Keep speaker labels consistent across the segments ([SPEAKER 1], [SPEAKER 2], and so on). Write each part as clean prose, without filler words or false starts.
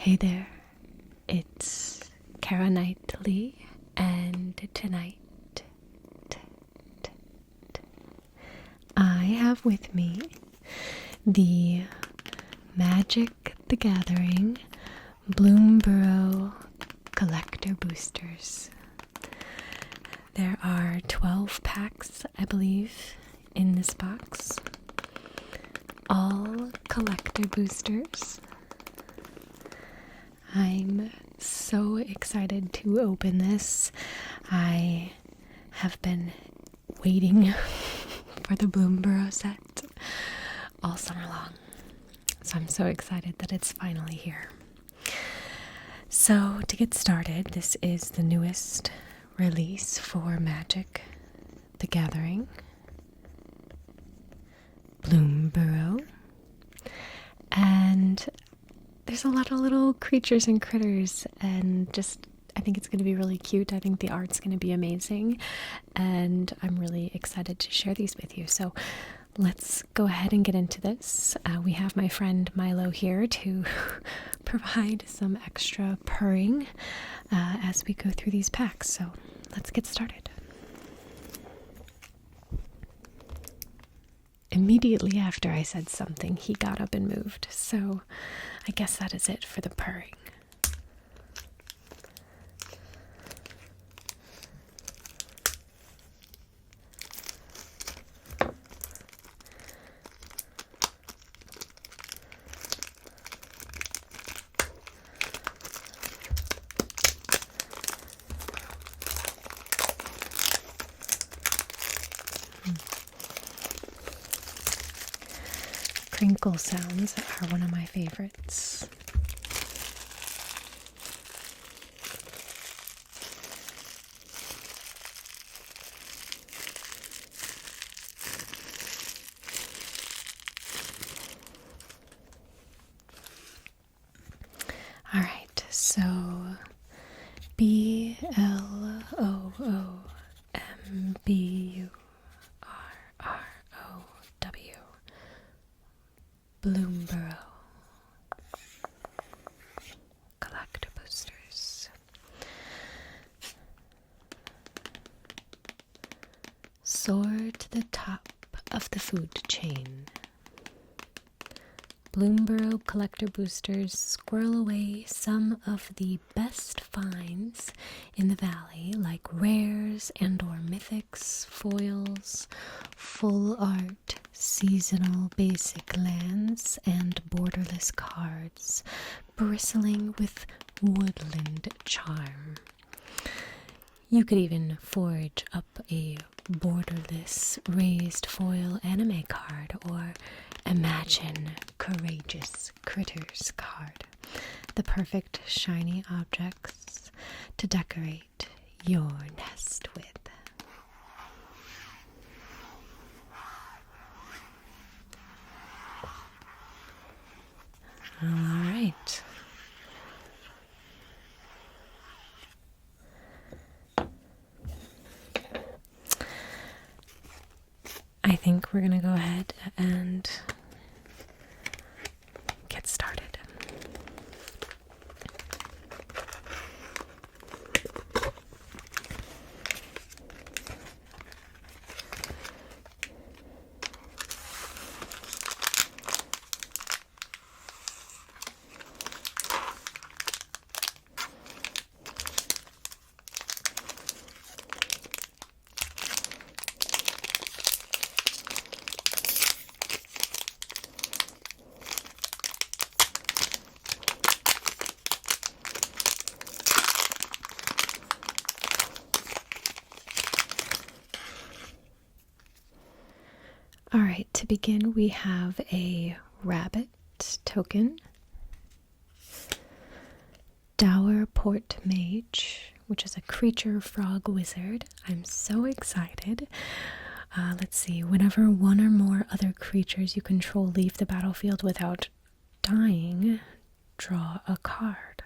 [SPEAKER 1] Hey there, it's CaraNightly, and tonight I have with me the Magic the Gathering Bloomburrow collector boosters. There are 12 packs, I believe, in this box. All collector boosters. I'm so excited to open this. I have been waiting for the Bloomburrow set all summer long. So I'm so excited that it's finally here. So to get started, this is the newest release for Magic the Gathering Bloomburrow. And there's a lot of little creatures and critters, and I think it's going to be really cute. I think the art's going to be amazing, and I'm really excited to share these with you. So let's go ahead and get into this. We have my friend Milo here to provide some extra purring as we go through these packs. So let's get started. Immediately after I said something, he got up and moved. So I guess that is it for the purring. Crinkle sounds are one of my favorites. All right, so Bloomburrow. Bloomburrow collector boosters. Soar to the top of the food chain. Bloomburrow collector boosters squirrel away some of the best finds in the valley, like rares and or mythics, foils, full art, seasonal basic lands, and borderless cards, bristling with woodland charm. You could even forge up a borderless raised foil anime card or imagine courageous critters card. The perfect shiny objects to decorate your nest with. All right. I think we're going to go ahead and get started. All right, to begin, we have a rabbit token, Dower Port Mage, which is a creature frog wizard. I'm so excited. Let's see, whenever one or more other creatures you control leave the battlefield without dying, draw a card.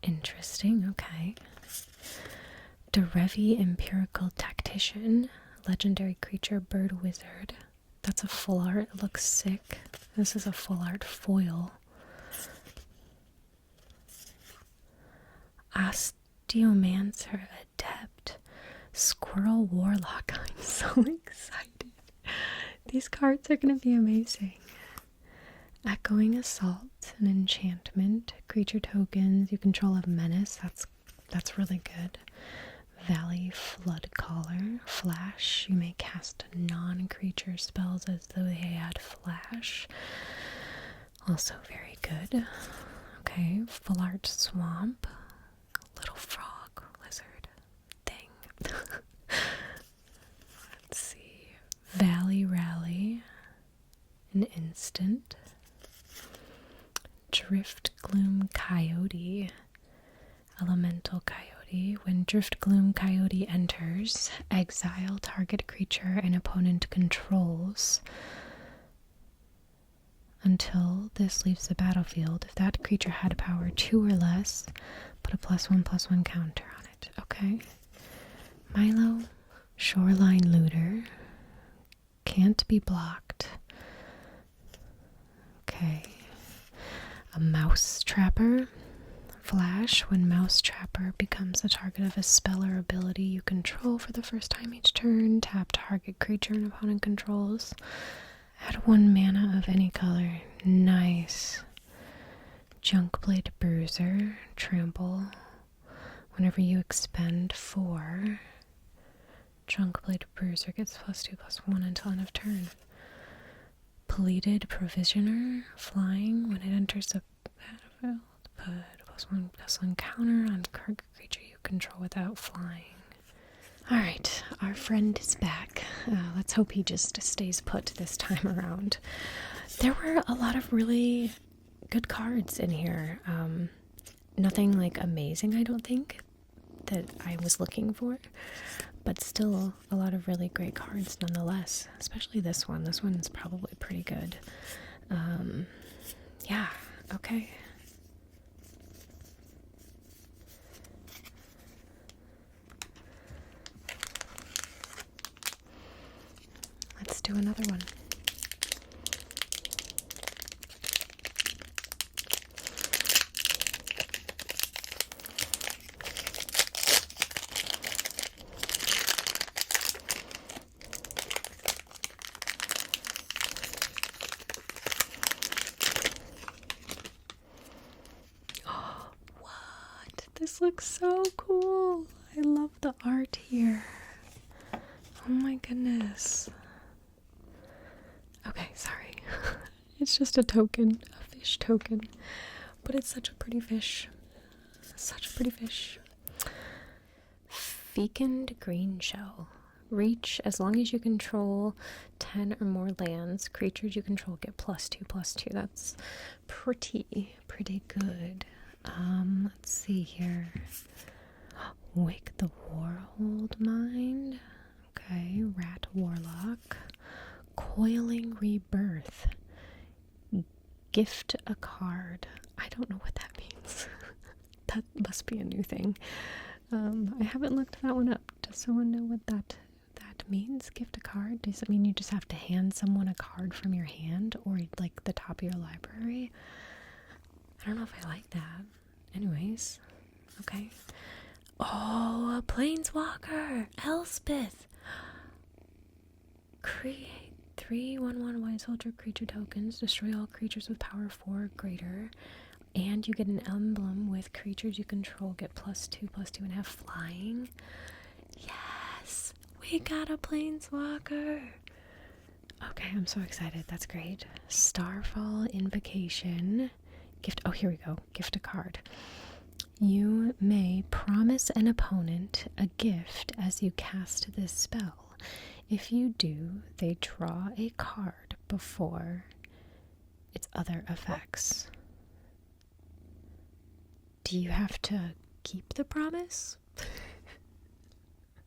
[SPEAKER 1] Interesting, okay. Derevi Empirical Tactician, legendary creature, bird wizard. That's a full art. It looks sick. This is a full art foil. Osteomancer Adept, Squirrel Warlock. I'm so excited. These cards are going to be amazing. Echoing Assault, an enchantment. Creature tokens, you control a menace. That's really good. Valley Flood Caller, Flash. You may cast non-creature spells as though they had flash. Also very good. Okay, Full Art Swamp, Little Frog, Lizard, thing. Let's see. Valley Rally, an instant. Drift Gloom Coyote, Elemental Coyote. When Drift Gloom Coyote enters, exile target creature an opponent controls until this leaves the battlefield. If that creature had power 2 or less, put a +1/+1 counter on it. Okay. Milo, Shoreline Looter. Can't be blocked. Okay. A Mouse Trapper. Flash. When Mouse Trapper becomes the target of a spell or ability you control for the first time each turn, tap target creature an opponent controls. Add 1 mana of any color. Nice. Junkblade Bruiser. Trample. Whenever you expend 4, Junkblade Bruiser gets +2/+1 until end of turn. Pleated Provisioner. Flying. When it enters the battlefield, put a +1/+1 counter on target creature you control without flying. Alright, our friend is back. Let's hope he just stays put this time around. There were a lot of really good cards in here. Nothing like amazing, I don't think, that I was looking for, but still a lot of really great cards nonetheless, especially this one. This one's probably pretty good. Yeah, okay. Let's do another one. Oh, what? This looks so cool. I love the art here. Oh my goodness. Okay, sorry. It's just a token, a fish token. But it's such a pretty fish. Such a pretty fish. Fecund Green Shell. Reach, as long as you control 10 or more lands, creatures you control get +2/+2. That's pretty good. Let's see here. Wake the Warhold Mind. Okay, Rat Warlock. Coiling Rebirth. Gift a card. I don't know what that means. That must be a new thing. I haven't looked that one up. Does someone know what that means? Gift a card? Does it mean you just have to hand someone a card from your hand or like the top of your library? I don't know if I like that. Anyways, okay. Oh, a Planeswalker! Elspeth! Create 3/1/1 White Soldier creature tokens. Destroy all creatures with power 4 or greater. And you get an emblem with creatures you control get +2/+2 and have flying. Yes! We got a Planeswalker! Okay, I'm so excited. That's great. Starfall Invocation. Gift. Oh, here we go. Gift a card. You may promise an opponent a gift as you cast this spell. If you do, they draw a card before its other effects. Do you have to keep the promise?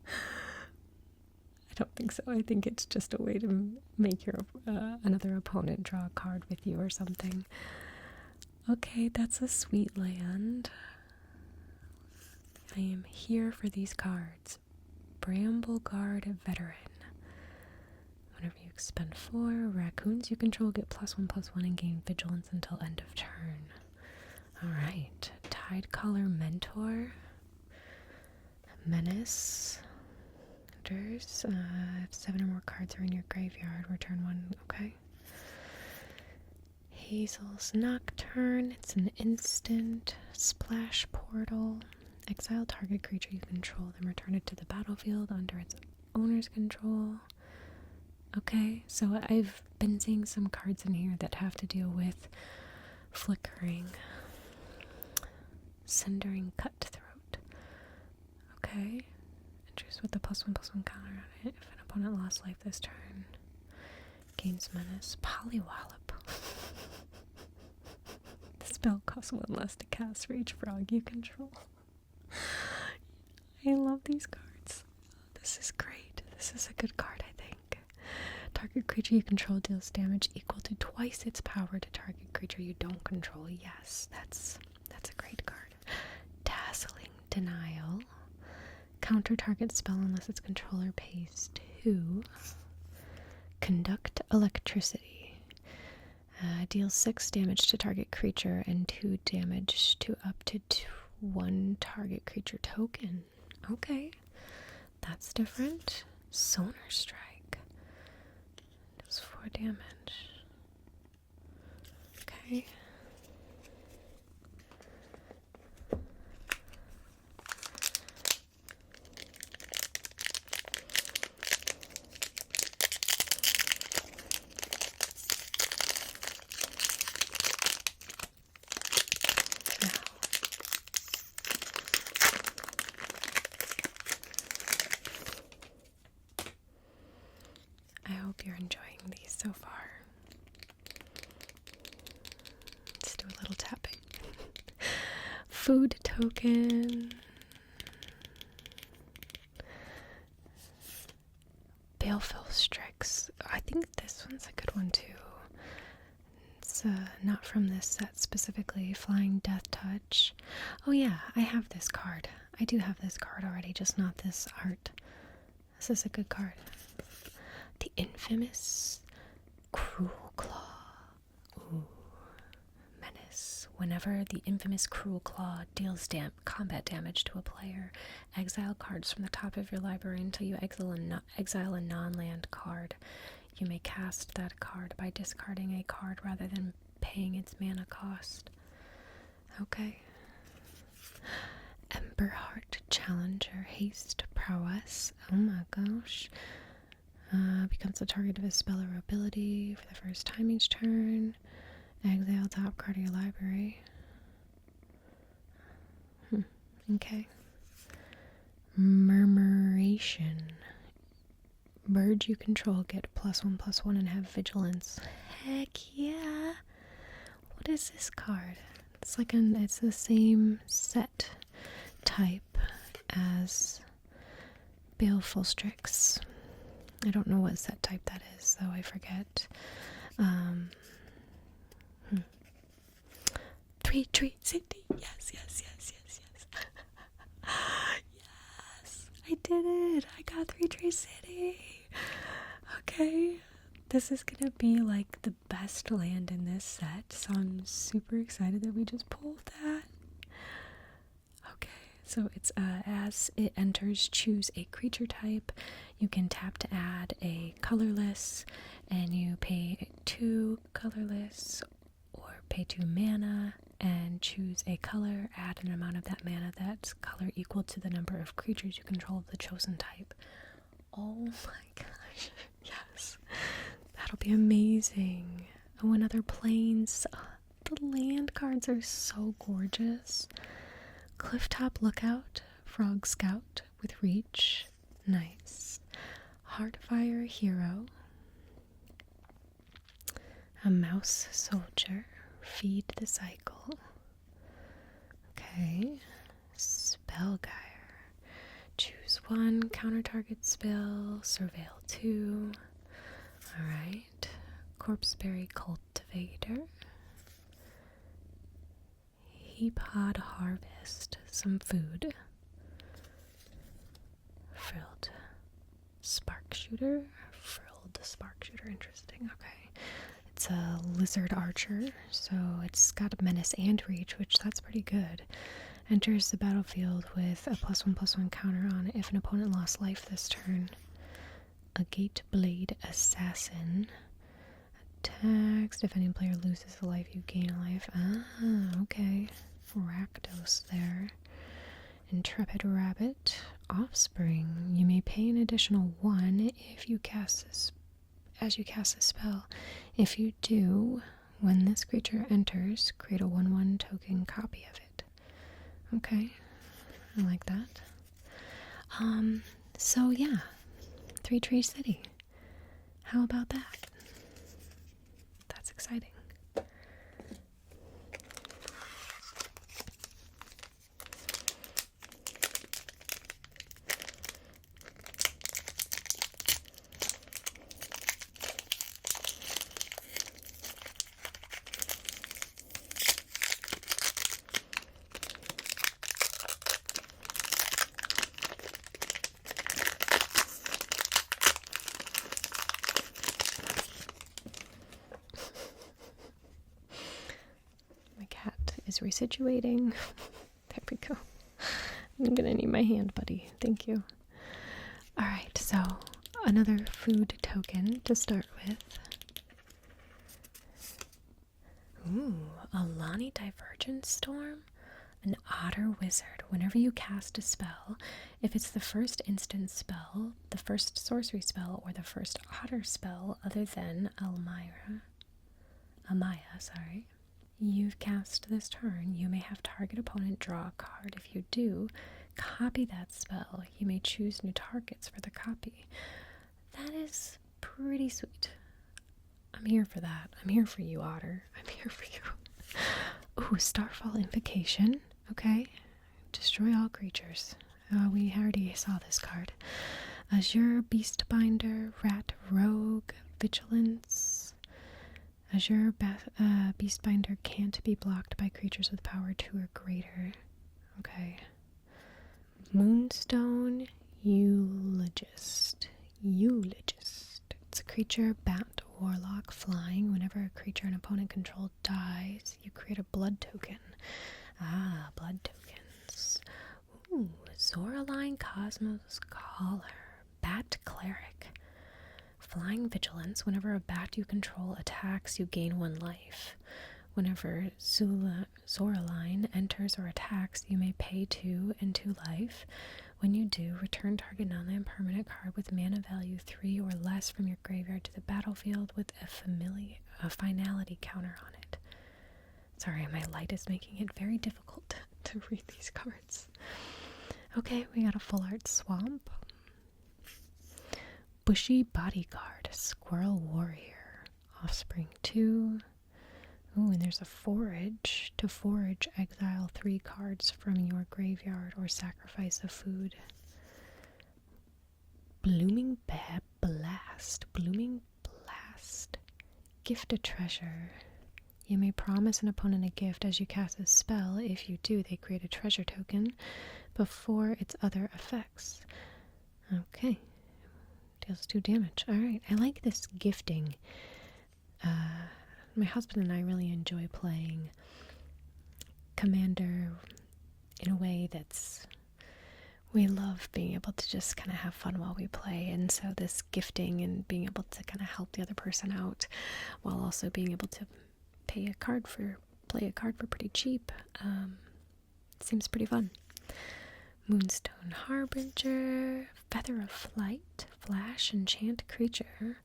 [SPEAKER 1] I don't think so. I think it's just a way to make your another opponent draw a card with you or something. Okay, that's a sweet land. I am here for these cards. Bramble Guard Veteran. Whenever you expend 4 raccoons you control get +1/+1 and gain vigilance until end of turn. Alright. Tide Collar Mentor. Menace. If 7 or more cards are in your graveyard, return 1. Okay. Hazel's Nocturne. It's an instant. Splash Portal. Exile target creature you control, then return it to the battlefield under its owner's control. Okay, so I've been seeing some cards in here that have to deal with flickering, cindering cutthroat. Okay, enters with the +1/+1 counter on it. If an opponent lost life this turn, gains menace. Polywallop. The spell costs 1 less to cast for each frog you control. I love these cards. This is great. This is a good card, I think. Target creature you control deals damage equal to twice its power to target creature you don't control. Yes, that's a great card. Dazzling Denial. Counter target spell unless its controller pays 2. Conduct Electricity. Deals 6 damage to target creature and 2 damage to up to 1 target creature token. Okay, that's different. Sonar Strike. Does 4 damage. Okay. I hope you're enjoying these so far. Let's do a little tapping. Food token. Baleful Strix. I think this one's a good one too. It's not from this set specifically. Flying Death Touch. Oh yeah, I have this card. I do have this card already, just not this art. This is a good card. The infamous Cruel Claw. Ooh. Menace. Whenever the infamous Cruel Claw deals combat damage to a player, exile cards from the top of your library until you exile a non-land card. You may cast that card by discarding a card rather than paying its mana cost. Okay. Emberheart Challenger. Haste Prowess. Oh my gosh. Becomes the target of a spell or ability for the first time each turn. Exile top card of your library. Okay. Murmuration. Birds you control get +1/+1 and have vigilance. Heck yeah! What is this card? It's like it's the same set type as Baleful Strix. I don't know what set type that is, though. I forget. 3-Tree City. Yes. Yes, I did it. I got 3-Tree City. Okay. This is gonna be like the best land in this set, so I'm super excited that we just pulled that. Okay. So it's as it enters, choose a creature type. You can tap to add a colorless, and you pay 2 colorless or pay 2 mana and choose a color. Add an amount of that mana that's color equal to the number of creatures you control of the chosen type. Oh my gosh, yes, that'll be amazing. Oh, and other planes. The land cards are so gorgeous. Clifftop Lookout, Frog Scout with reach, nice. Heartfire Hero, a Mouse Soldier, Feed the Cycle. Okay, Spellgyre, choose 1, counter target spell, surveil 2. Alright, Corpseberry Cultivator. Pod Harvest, some food. Frilled Spark Shooter, interesting. Okay, It's a lizard archer, so it's got a menace and reach, which that's pretty good. Enters the battlefield with a +1/+1 counter on it if an opponent lost life this turn. A Gate Blade Assassin. Attacks. If any player loses a life, you gain a life. Ah, okay. Rakdos there. Intrepid Rabbit. Offspring. You may pay an additional 1 if you cast this as you cast a spell. If you do, when this creature enters, create a 1/1 token copy of it. Okay, I like that. So yeah, 3-tree city. How about that? That's exciting. Is resituating. There we go. I'm gonna need my hand, buddy. Thank you. Alright, so another food token to start with. Ooh, Alani Divergent Storm. An Otter Wizard. Whenever you cast a spell, if it's the first instant spell, the first sorcery spell, or the first otter spell other than Amaya, you've cast this turn, you may have target opponent draw a card. If you do, copy that spell. You may choose new targets for the copy. That is pretty sweet. I'm here for that. I'm here for you, Otter. I'm here for you. Ooh, Starfall Invocation. Okay. Destroy all creatures. We already saw this card. Azure Beastbinder, Rat Rogue, Vigilance. Azure Beastbinder can't be blocked by creatures with power 2 or greater. Okay. Moonstone Eulogist. It's a creature, bat, warlock, flying. Whenever a creature an opponent controlled dies, you create a blood token. Ah, blood tokens. Ooh, Zoraline Cosmos Caller. Bat Cleric. Flying Vigilance. Whenever a bat you control attacks, you gain 1 life. Whenever Zoraline enters or attacks, you may pay 2 and 2 life. When you do, return target non-land permanent card with mana value 3 or less from your graveyard to the battlefield with a finality counter on it. Sorry, my light is making it very difficult to read these cards. Okay, we got a full art swamp. Bushy Bodyguard, Squirrel Warrior, Offspring 2. Ooh, and there's a forage. To forage, exile 3 cards from your graveyard or sacrifice a food. Blooming Blast. Gift a treasure. You may promise an opponent a gift as you cast a spell. If you do, they create a treasure token before its other effects. Okay. Deals 2 damage. Alright, I like this gifting. My husband and I really enjoy playing Commander in a way that's... We love being able to just kind of have fun while we play, and so this gifting and being able to kind of help the other person out while also being able to play a card for pretty cheap seems pretty fun. Moonstone Harbinger, Feather of Flight, Flash, enchant creature.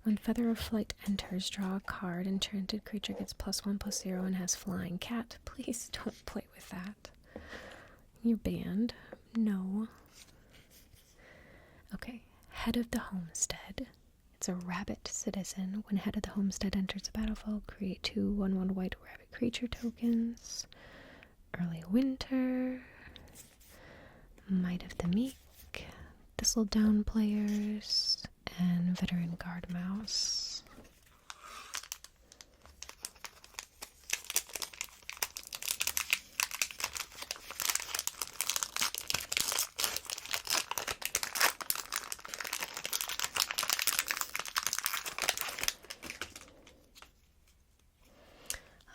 [SPEAKER 1] When Feather of Flight enters, draw a card. Enchanted creature gets +1/+0 and has flying. Cat, please don't play with that. You're banned. No. Okay, Head of the Homestead. It's a rabbit citizen. When Head of the Homestead enters the battlefield, create 2 1/1 white rabbit creature tokens. Early Winter. Might of the Meek, Thistledown Players, and Veteran Guard Mouse.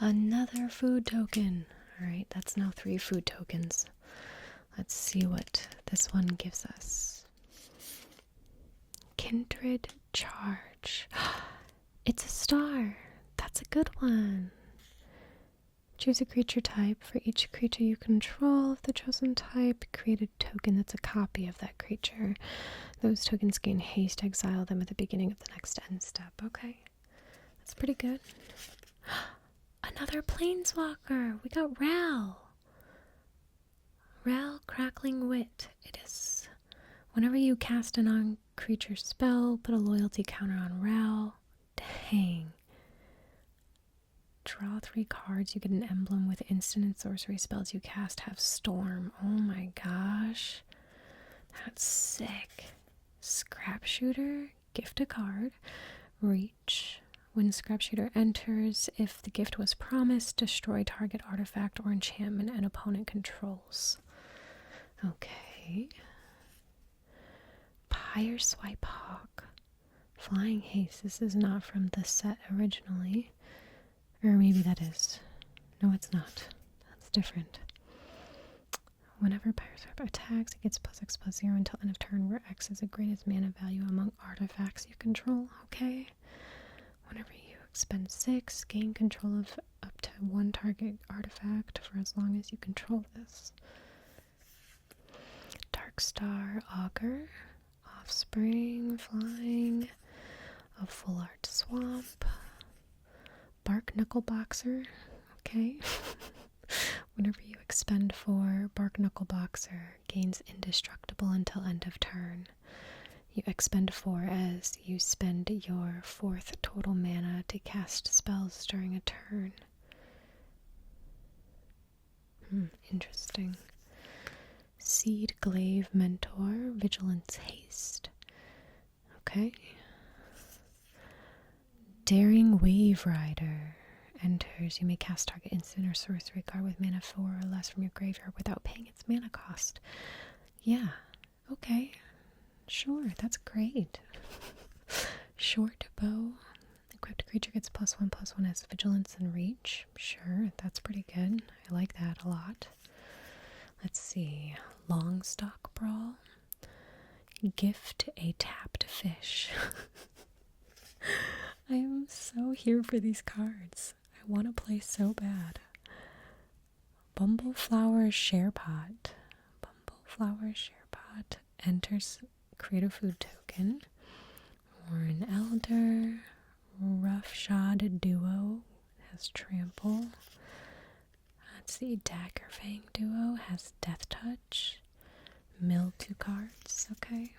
[SPEAKER 1] Another food token. Alright, that's now 3 food tokens. Let's see what this one gives us. Kindred Charge. It's a star. That's a good one. Choose a creature type. For each creature you control of the chosen type, create a token that's a copy of that creature. Those tokens gain haste. Exile them at the beginning of the next end step. Okay. That's pretty good. Another planeswalker. We got Ral. Ral Crackling Wit. It is whenever you cast a non-creature spell, put a loyalty counter on Ral. Dang. Draw 3 cards. You get an emblem with instant and sorcery spells you cast have Storm. Oh my gosh. That's sick. Scrap Shooter. Gift a card. Reach. When Scrap Shooter enters, if the gift was promised, destroy target artifact or enchantment an opponent controls. Okay. Pyre Swipe Hawk. Flying Haste. This is not from the set originally. Or maybe that is. No, it's not. That's different. Whenever Pyre Swipe attacks, it gets +X/+0 until end of turn, where X is the greatest mana value among artifacts you control. Okay. Whenever you expend 6, gain control of up to 1 target artifact for as long as you control this. Darkstar Augur. Offspring. Flying. A Full Art Swamp. Bark Knuckle Boxer. Okay. Whenever you expend 4, Bark Knuckle Boxer gains indestructible until end of turn. You expend 4 as you spend your 4th total mana to cast spells during a turn. Interesting. Seed Glaive Mentor. Vigilance Haste. Okay. Daring Wave Rider. Enters. You may cast target instant or sorcery card with mana 4 or less from your graveyard without paying its mana cost. Yeah. Okay. Sure. That's great. Short Bow. Equipped creature gets +1/+1 has vigilance and reach. Sure. That's pretty good. I like that a lot. Let's see. Longstock Brawl. Gift a tapped fish. I am so here for these cards. I want to play so bad. Bumbleflower Sharepot. Bumbleflower Sharepot enters, create a food token. Warren Elder. Roughshod Duo has Trample. Let's see. Daggerfang Duo has Death Touch. Mill 2 cards. Okay.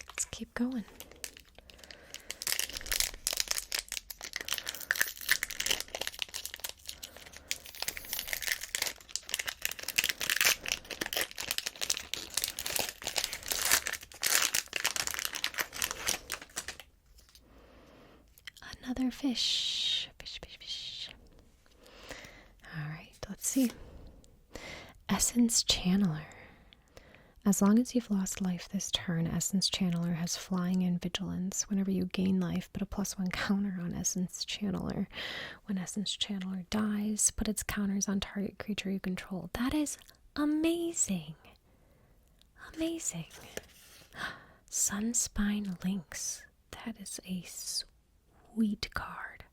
[SPEAKER 1] Let's keep going. Another fish. Fish. Alright, let's see. Essence Channeler. As long as you've lost life this turn, Essence Channeler has Flying and Vigilance. Whenever you gain life, put a +1 counter on Essence Channeler. When Essence Channeler dies, put its counters on target creature you control. That is amazing. Amazing. Sunspine Lynx. That is a sweet card.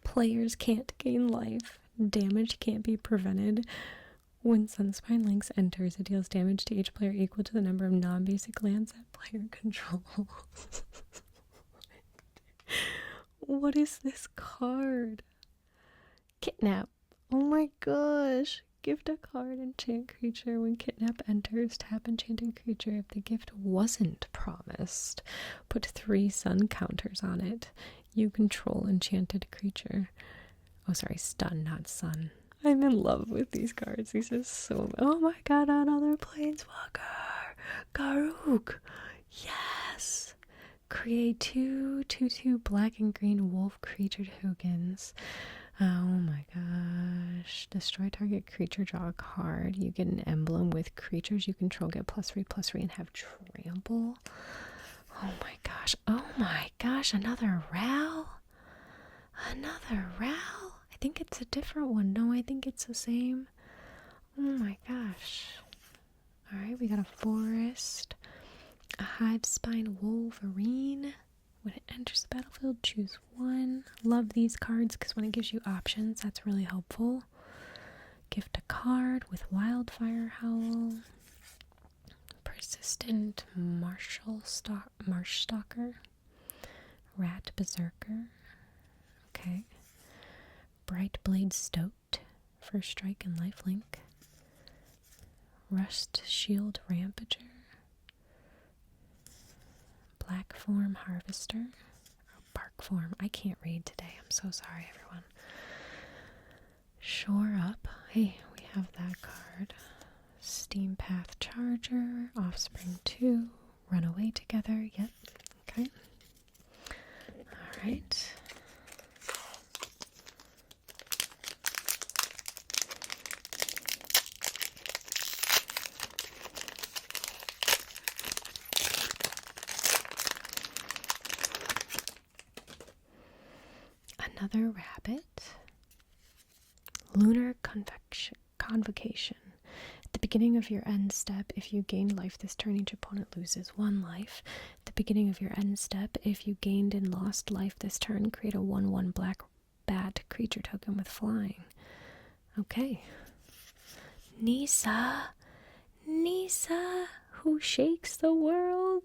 [SPEAKER 1] Players can't gain life. Damage can't be prevented. When Sunspine Lynx enters, it deals damage to each player equal to the number of non-basic lands that player controls. What is this card? Kidnap. Oh my gosh. Gift a card, enchant creature. When Kidnap enters, tap enchanted creature. If the gift wasn't promised, put 3 sun counters on it. You control enchanted creature. Oh, sorry, stun, not sun. I'm in love with these cards. These are so... Oh my god, another Planeswalker! Garuk! Yes! Create 2/2/2 black and green wolf creature tokens. Oh my gosh. Destroy target creature, draw a card. You get an emblem with creatures you control, get +3/+3 and have trample. Oh my gosh. Oh my gosh, another Ral? Another Ral? I think it's a different one. No, I think it's the same. Oh my gosh. Alright, we got a forest. A hive spine wolverine. When it enters the battlefield, choose one. Love these cards because when it gives you options, that's really helpful. Gift a card with wildfire howl. Persistent marsh stalker. Rat berserker. Okay. Bright blade stoked. First strike and lifelink. Rust shield rampager. Black form harvester. Or bark form. I can't read today. I'm so sorry, everyone. Shore up. Hey, we have that card. Steam path charger. Offspring 2. Run away together. Yep. Okay. Alright. Another rabbit. Lunar convocation. At the beginning of your end step, if you gained life this turn, each opponent loses 1 life. At the beginning of your end step, if you gained and lost life this turn, create a 1/1 black bat creature token with flying. Okay. Nisa, who shakes the world.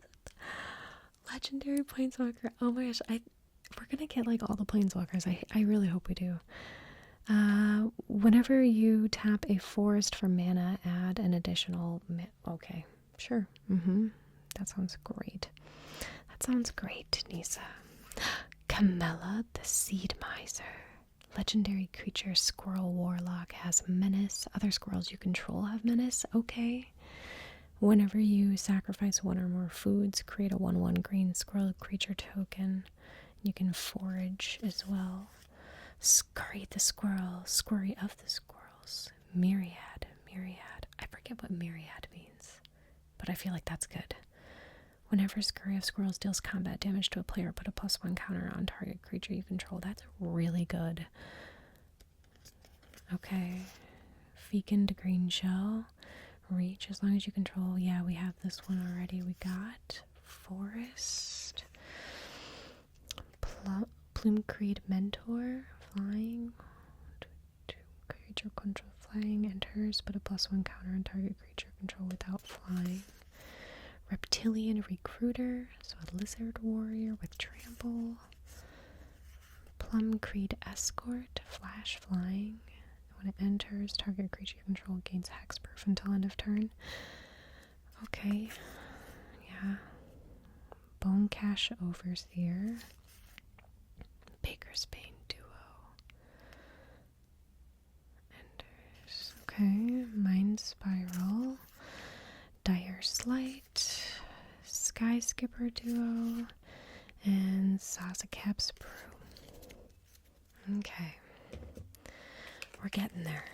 [SPEAKER 1] Legendary planeswalker. Oh my gosh, we're gonna get like all the planeswalkers. I really hope we do. Whenever you tap a forest for mana, add an additional. Okay, sure. That sounds great. That sounds great, Nisa. Camella, the Seed Miser. Legendary creature, Squirrel Warlock, has menace. Other squirrels you control have menace. Okay. Whenever you sacrifice 1 or more foods, create a 1/1 green squirrel creature token. You can forage as well. Scurry the squirrel, Squirry of the squirrels. Myriad. I forget what myriad means, but I feel like that's good. Whenever Scurry of Squirrels deals combat damage to a player, put a +1 counter on target creature you control. That's really good. Okay. Fecund Green Shell. Reach as long as you control. Yeah, we have this one already. We got Forest. Plumecreed Mentor. Flying. Creature control flying enters, but a +1 counter on target creature control without flying. Reptilian Recruiter, so a lizard warrior with trample. Plumcreed Escort, flash flying. When it enters, target creature you control gains hexproof until end of turn. Okay, yeah. Bone Cache Overseer. Baker's Bane Duo. Enters. Okay, Mind Spiral. Dire Slight. Sky Skipper Duo. And Sazakap's Brew. Okay. We're getting there.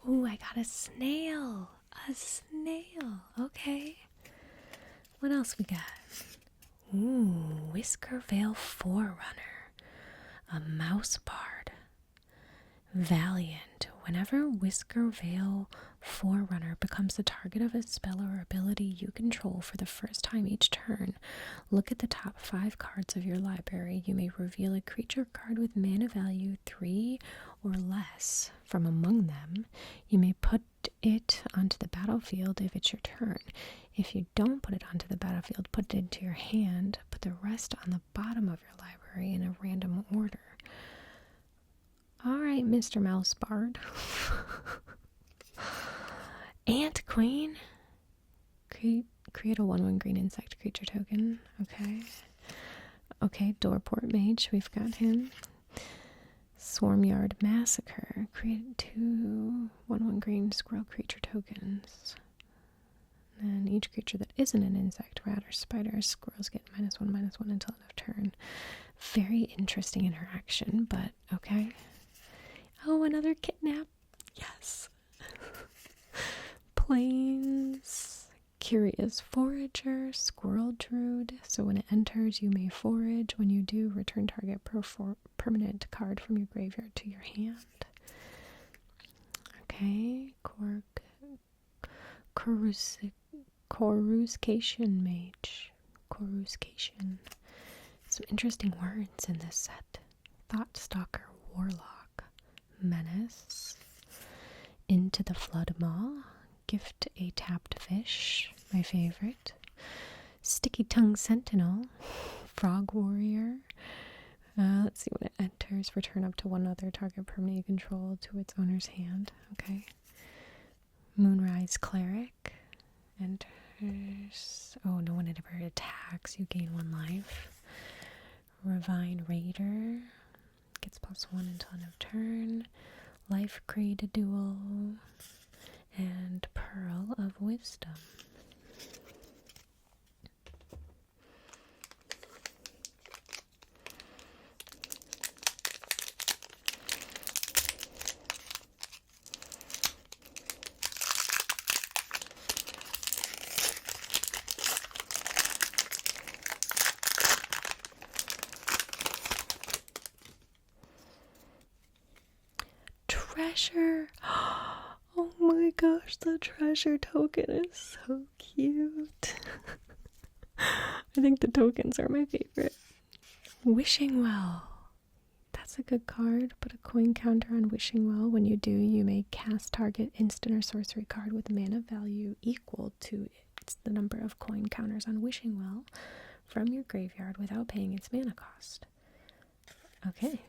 [SPEAKER 1] Ooh, I got a snail. Okay. What else we got? Ooh, Whiskervale Forerunner. A mouse bard. Valiant. Whenever Whiskervale Forerunner becomes the target of a spell or ability you control for the first time each turn, look at the top 5 cards of your library. You may reveal a creature card with mana value 3 or less from among them. You may put it onto the battlefield if it's your turn. If you don't put it onto the battlefield, put it into your hand. Put the rest on the bottom of your library in a random order. Alright, Mr. Mouse Bard. Ant Queen. Create a 1/1 green insect creature token. Okay, Doorport Mage. We've got him. Swarmyard Massacre. Create 2 1/1 green squirrel creature tokens. And each creature that isn't an insect, rat, or spider, or squirrels get -1/-1 until end of turn. Very interesting interaction, but okay. Oh, another kidnap. Yes. Plains, curious forager, squirrel druid. So when it enters, you may forage. When you do, return target permanent card from your graveyard to your hand. Okay, Coruscation Mage. Coruscation. Some interesting words in this set. Thoughtstalker Warlock. Menace. Into the Flood Maw. Gift a tapped fish. My favorite. Sticky Tongue Sentinel. Frog Warrior. Let's see, when it enters, return up to one other target permanent you control to its owner's hand. Okay. Moonrise Cleric. Enters. Oh, no one ever attacks. You gain 1 life. Ravine Raider. Gets +1 until end of turn. Life Creed Duel. And Pearl of Wisdom. Treasure. Oh my gosh, the treasure token is so cute. I think the tokens are my favorite. Wishing Well. That's a good card. Put a coin counter on Wishing Well. When you do, you may cast target instant or sorcery card with mana value equal to the number of coin counters on Wishing Well from your graveyard without paying its mana cost. Okay.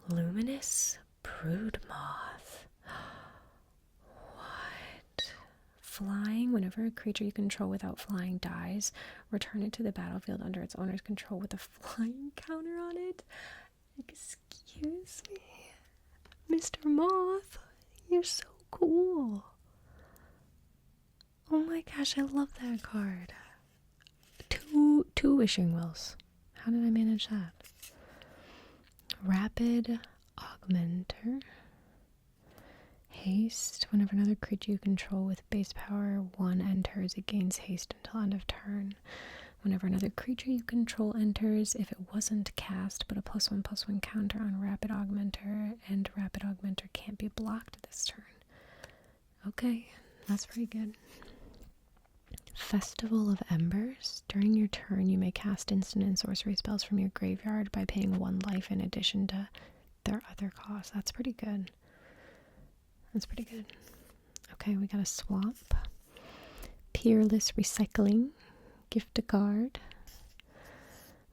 [SPEAKER 1] Luminous Brood Moth. What? Flying. Whenever a creature you control without flying dies, return it to the battlefield under its owner's control with a flying counter on it. Excuse me? Mr. Moth, you're so cool. Oh my gosh, I love that card. Two Wishing Wells. How did I manage that? Rapid Augmenter. Haste. Whenever another creature you control with base power 1 enters, it gains haste until end of turn. Whenever another creature you control enters, if it wasn't cast, but a +1/+1 counter on Rapid Augmenter, and Rapid Augmenter can't be blocked this turn. Okay, that's pretty good. Festival of Embers. During your turn, you may cast instant and sorcery spells from your graveyard by paying 1 life in addition to their other costs. That's pretty good. That's pretty good. Okay, we got a swap. Peerless Recycling. Gift a card.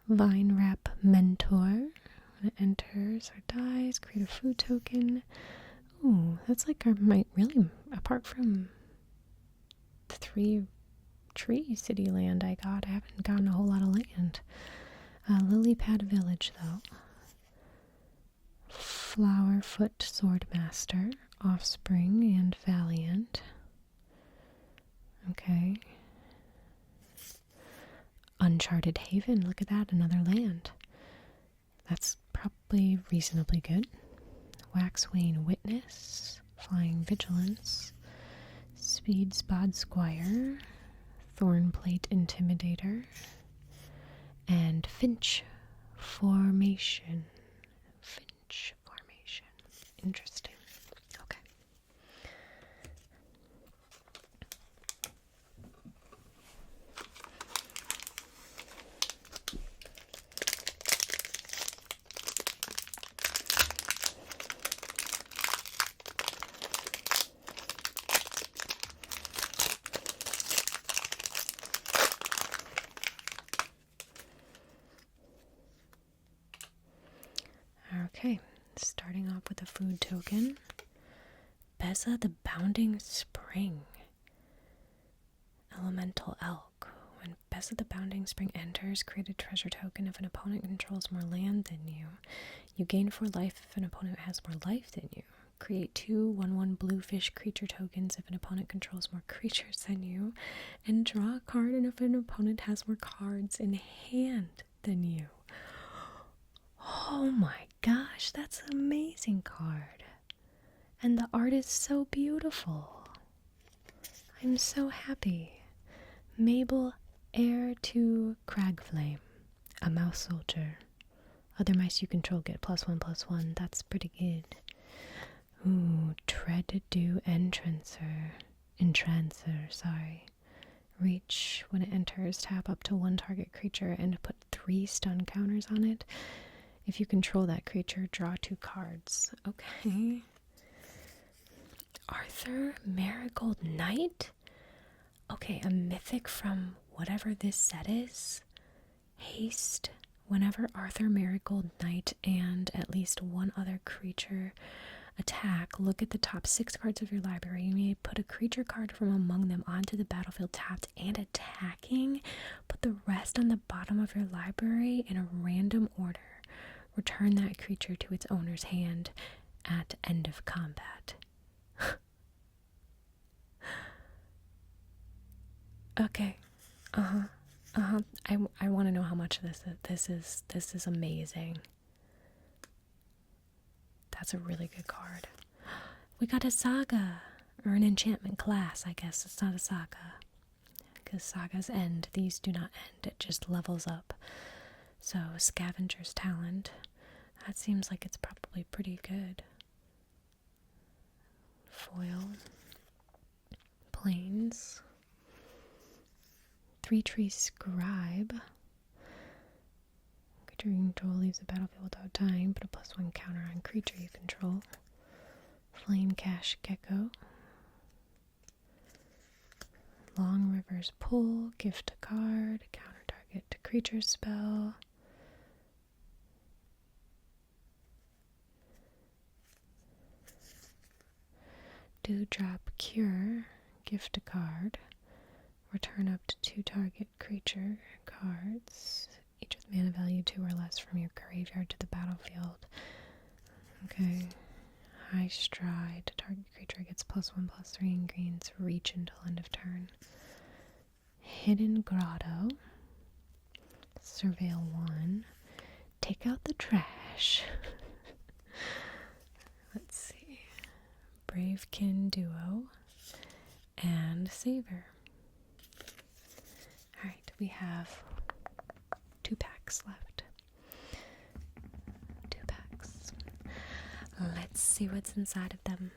[SPEAKER 1] Vine Wrap Mentor. When it enters or dies, create a food token. Ooh, that's like really, apart from the 3 tree city land I got, I haven't gotten a whole lot of land. Lily Pad Village, though. Flowerfoot Swordmaster. Offspring and Valiant. Okay. Uncharted Haven. Look at that, another land. That's probably reasonably good. Waxwane Witness. Flying Vigilance. Speed Spod Squire. Thornplate Intimidator. And Finch Formation. Finch Formation. Interesting. Okay. Okay, starting off with a food token. Beza the Bounding Spring. Elemental Elk. When Beza the Bounding Spring enters, create a treasure token. If an opponent controls more land than you, you gain 4 life if an opponent has more life than you. Create 2 1/1 bluefish creature tokens if an opponent controls more creatures than you, and draw a card if an opponent has more cards in hand than you. Oh my gosh, that's an amazing card. And the art is so beautiful. I'm so happy. Mabel, heir to Cragflame, a mouse soldier. Other mice you control get +1/+1. That's pretty good. Ooh, Tread to Do Entrancer, sorry. Reach when it enters, tap up to 1 target creature and put 3 stun counters on it. If you control that creature, draw 2 cards. Okay. Arthur Marigold Knight? Okay, a mythic from whatever this set is. Haste. Whenever Arthur Marigold Knight and at least 1 other creature attack, look at the top 6 cards of your library. You may put a creature card from among them onto the battlefield tapped and attacking. Put the rest on the bottom of your library in a random order. Return that creature to its owner's hand at end of combat. Okay. I want to know how much this is. This is amazing. That's a really good card. We got a saga, or an enchantment class, I guess. It's not a saga, because sagas end. These do not end. It just levels up. So, Scavenger's Talent. That seems like it's probably pretty good. Foil. Plains. 3-Tree Scribe. Creature you control leaves the battlefield without dying. Put a +1 counter on creature you control. Flame Cash Gecko. Long River's Pull. Gift a card. Counter target to creature spell. Dewdrop Cure. Gift a card. Return up to 2 target creature cards, each with mana value 2 or less, from your graveyard to the battlefield. Okay. High Stride. Target creature gets +1/+3 in greens. Reach until end of turn. Hidden Grotto. Surveil 1. Take out the trash. Let's see. Bravekin Duo. And Savor. Alright, we have 2 packs left. 2 packs. Let's see what's inside of them.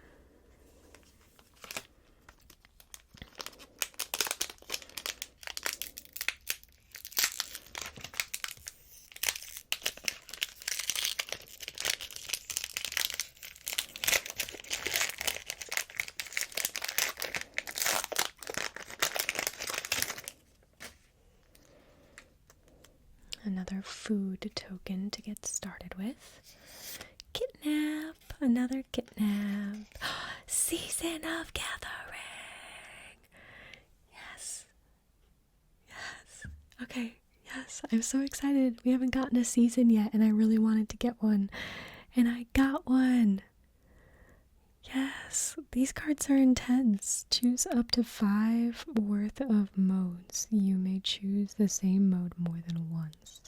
[SPEAKER 1] Another food token to get started with. Kitnap. Another Kitnap. Season of Gathering. Yes. Yes. Okay. Yes. I'm so excited. We haven't gotten a season yet, and I really wanted to get one. And I got one. Yes. These cards are intense. Choose up to 5 worth of modes. You may choose the same mode more than once.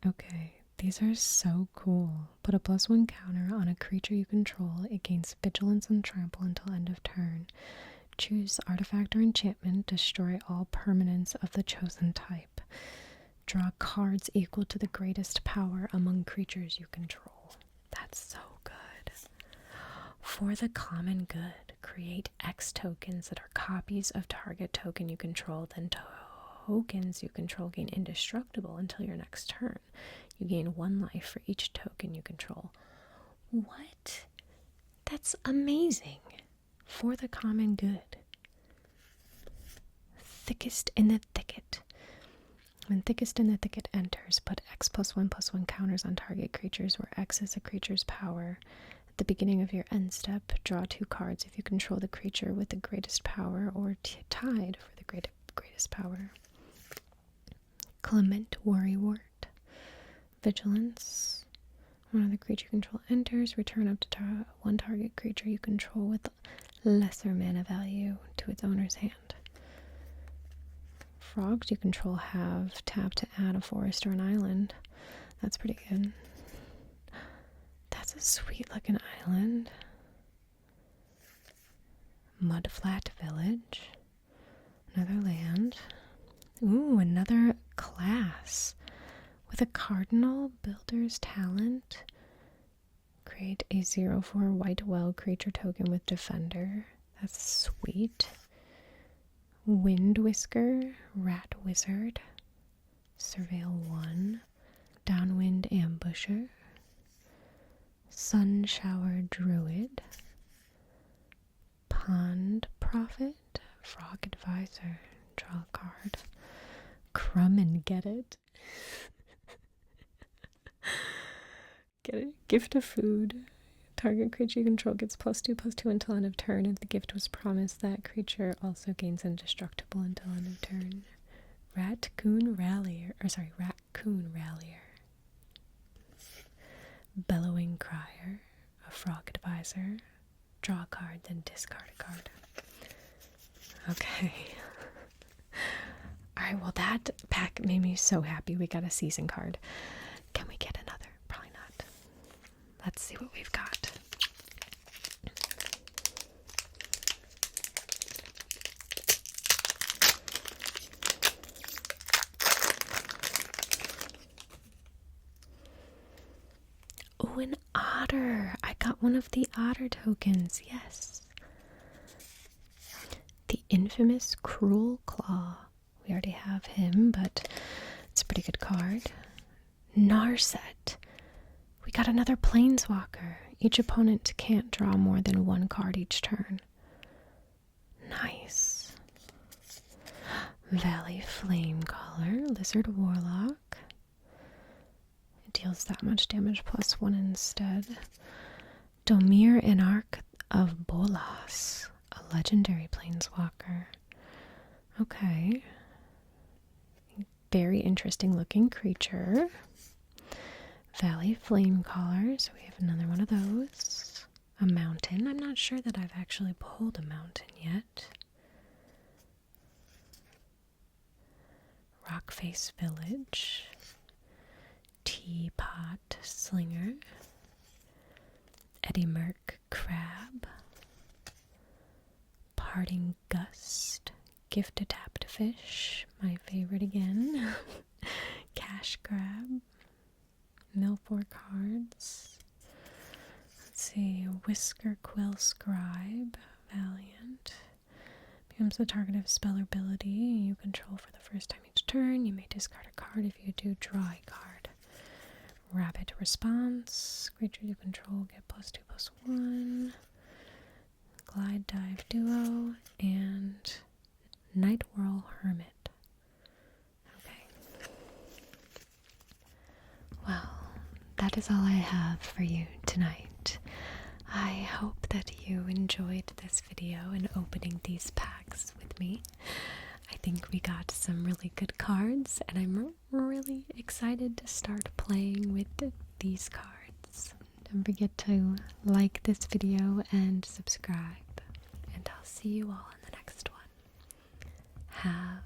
[SPEAKER 1] Okay. These are so cool. Put a +1 counter on a creature you control. It gains vigilance and trample until end of turn. Choose artifact or enchantment. Destroy all permanents of the chosen type. Draw cards equal to the greatest power among creatures you control. That's so good. For the common good, create X tokens that are copies of target token you control. Then tokens you control gain indestructible until your next turn. You gain 1 life for each token you control. What? That's amazing. For the common good. Thickest in the Thicket. When Thickest in the Thicket enters, put X +1/+1 counters on target creatures where X is a creature's power. At the beginning of your end step, draw 2 cards if you control the creature with the greatest power or tied for the greatest power. Clement Worrywart. Vigilance. When another creature you control enters, return up to one target creature you control with lesser mana value to its owner's hand. Frogs you control have tap to add a forest or an island. That's pretty good. That's a sweet looking island. Mudflat Village. Another land. Ooh, another class. With a Cardinal Builder's Talent. Create a 0/4 white well creature token with Defender. That's sweet. Wind Whisker, Rat Wizard. Surveil 1. Downwind Ambusher. Sun Shower Druid. Pond Prophet, Frog Advisor, draw a card. Crumb and Get It. Get it. Gift of food. Target creature you control gets +2/+2 until end of turn. If the gift was promised, that creature also gains indestructible until end of turn. Raccoon Rallier. Bellowing Crier, a Frog Advisor. Draw a card, then discard a card. Okay. Alright, well that pack made me so happy. We got a season card. Can we get another? Probably not. Let's see what we've got. Oh, an otter. I got one of the otter tokens. Yes. The infamous Cruel Claw. We already have him, but it's a pretty good card. Narset. We got another Planeswalker. Each opponent can't draw more than one card each turn. Nice. Valley Flamecaller, Lizard Warlock. It deals that much damage +1 instead. Domir Anarch of Bolas, a legendary Planeswalker. Okay. Very interesting looking creature. Valley Flamecaller, so we have another one of those. A mountain. I'm not sure that I've actually pulled a mountain yet. Rockface Village. Teapot Slinger. Eddie Merc Crab. Parting Gust. Gift Adapt Fish, my favorite again. Cash Grab. Mill 4 cards. Let's see. Whisker Quill Scribe. Valiant. Becomes the target of spell or ability you control for the first time each turn. You may discard a card. If you do, draw a card. Rapid Response. Creatures you control get +2/+1. Glide Dive Duo. And Night Whirl Hermit. Okay. Well, that is all I have for you tonight. I hope that you enjoyed this video and opening these packs with me. I think we got some really good cards, and I'm really excited to start playing with these cards. Don't forget to like this video and subscribe, and I'll see you all in the next one. Have